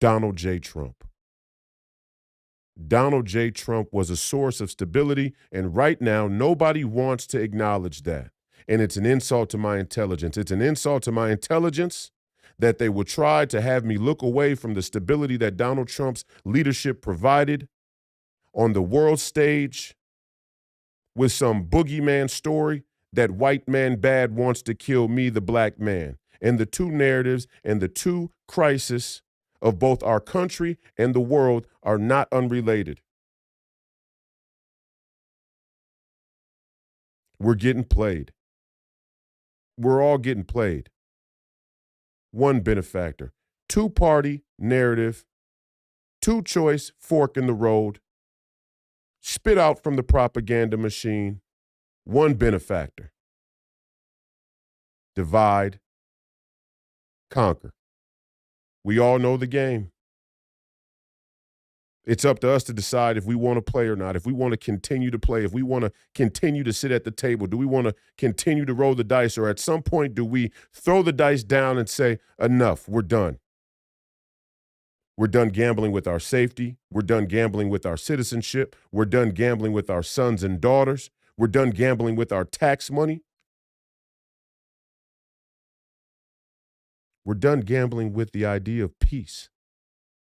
Donald J. Trump. Donald J. Trump was a source of stability, and right now, nobody wants to acknowledge that. And it's an insult to my intelligence. It's an insult to my intelligence that they will try to have me look away from the stability that Donald Trump's leadership provided on the world stage with some boogeyman story that white man bad wants to kill me, the black man. And the two narratives and the two crises of both our country and the world are not unrelated. We're getting played. We're all getting played. One benefactor, two-party narrative, two-choice fork in the road, spit out from the propaganda machine, one benefactor. Divide, conquer. We all know the game. It's up to us to decide if we want to play or not, if we want to continue to play, if we want to continue to sit at the table. Do we want to continue to roll the dice, or at some point do we throw the dice down and say, enough, we're done? We're done gambling with our safety. We're done gambling with our citizenship. We're done gambling with our sons and daughters. We're done gambling with our tax money. We're done gambling with the idea of peace.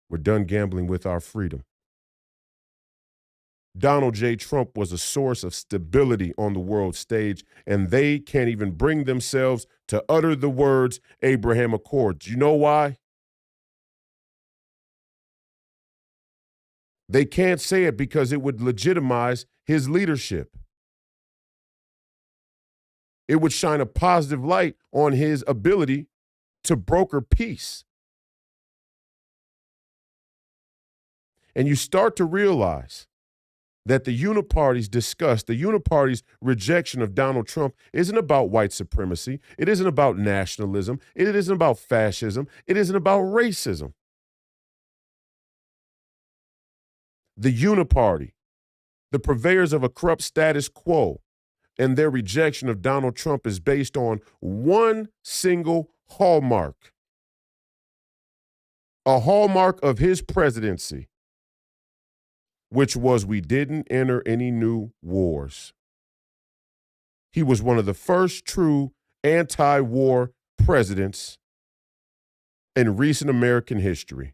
We're done gambling with our freedom. Donald J. Trump was a source of stability on the world stage, and they can't even bring themselves to utter the words Abraham Accords. You know why? They can't say it because it would legitimize his leadership. It would shine a positive light on his ability to broker peace. And you start to realize that the uniparty's disgust, the uniparty's rejection of Donald Trump isn't about white supremacy. It isn't about nationalism. It isn't about fascism. It isn't about racism. The uniparty, the purveyors of a corrupt status quo, and their rejection of Donald Trump is based on one single hallmark, a hallmark of his presidency, which was we didn't enter any new wars. He was one of the first true anti-war presidents in recent American history.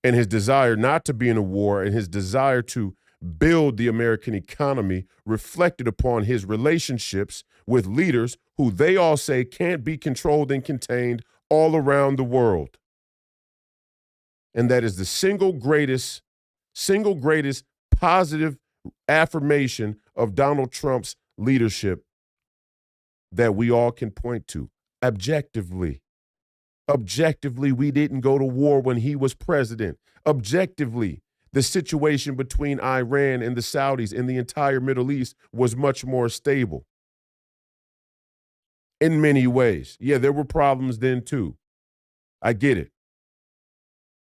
And his desire not to be in a war and his desire to build the American economy reflected upon his relationships with leaders who they all say can't be controlled and contained all around the world. And that is the single greatest positive affirmation of Donald Trump's leadership that we all can point to objectively. Objectively, we didn't go to war when he was president. Objectively, the situation between Iran and the Saudis in the entire Middle East was much more stable. In many ways. Yeah, there were problems then too. I get it.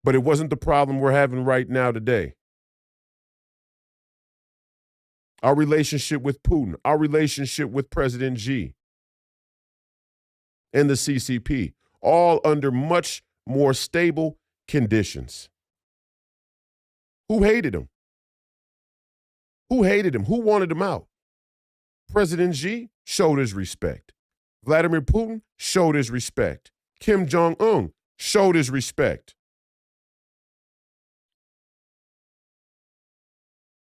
But it wasn't the problem we're having right now today. Our relationship with Putin, our relationship with President Xi and the CCP, all under much more stable conditions. Who hated him? Who hated him? Who wanted him out? President Xi showed his respect. Vladimir Putin showed his respect. Kim Jong-un showed his respect.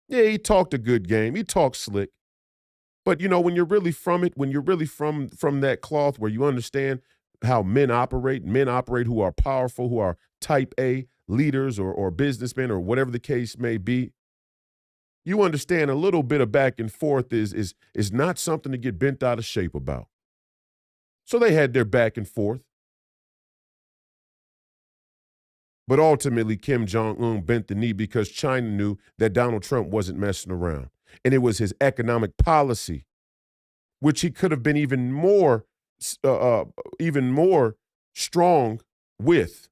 Yeah, he talked a good game. He talked slick. But, you know, when you're really from it, when you're really from that cloth where you understand how men operate who are powerful, who are type A leaders or businessmen or whatever the case may be, you understand a little bit of back and forth is not something to get bent out of shape about. So they had their back and forth. But ultimately, Kim Jong-un bent the knee because China knew that Donald Trump wasn't messing around. And it was his economic policy, which he could have been even more strong with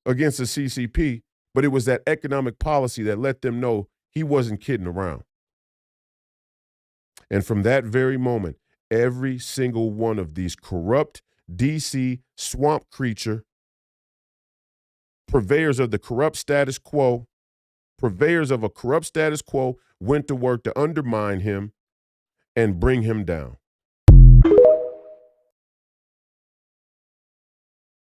against the CCP. But it was that economic policy that let them know he wasn't kidding around. And from that very moment, every single one of these corrupt DC swamp creature Purveyors of the corrupt status quo, purveyors of a corrupt status quo went to work to undermine him and bring him down.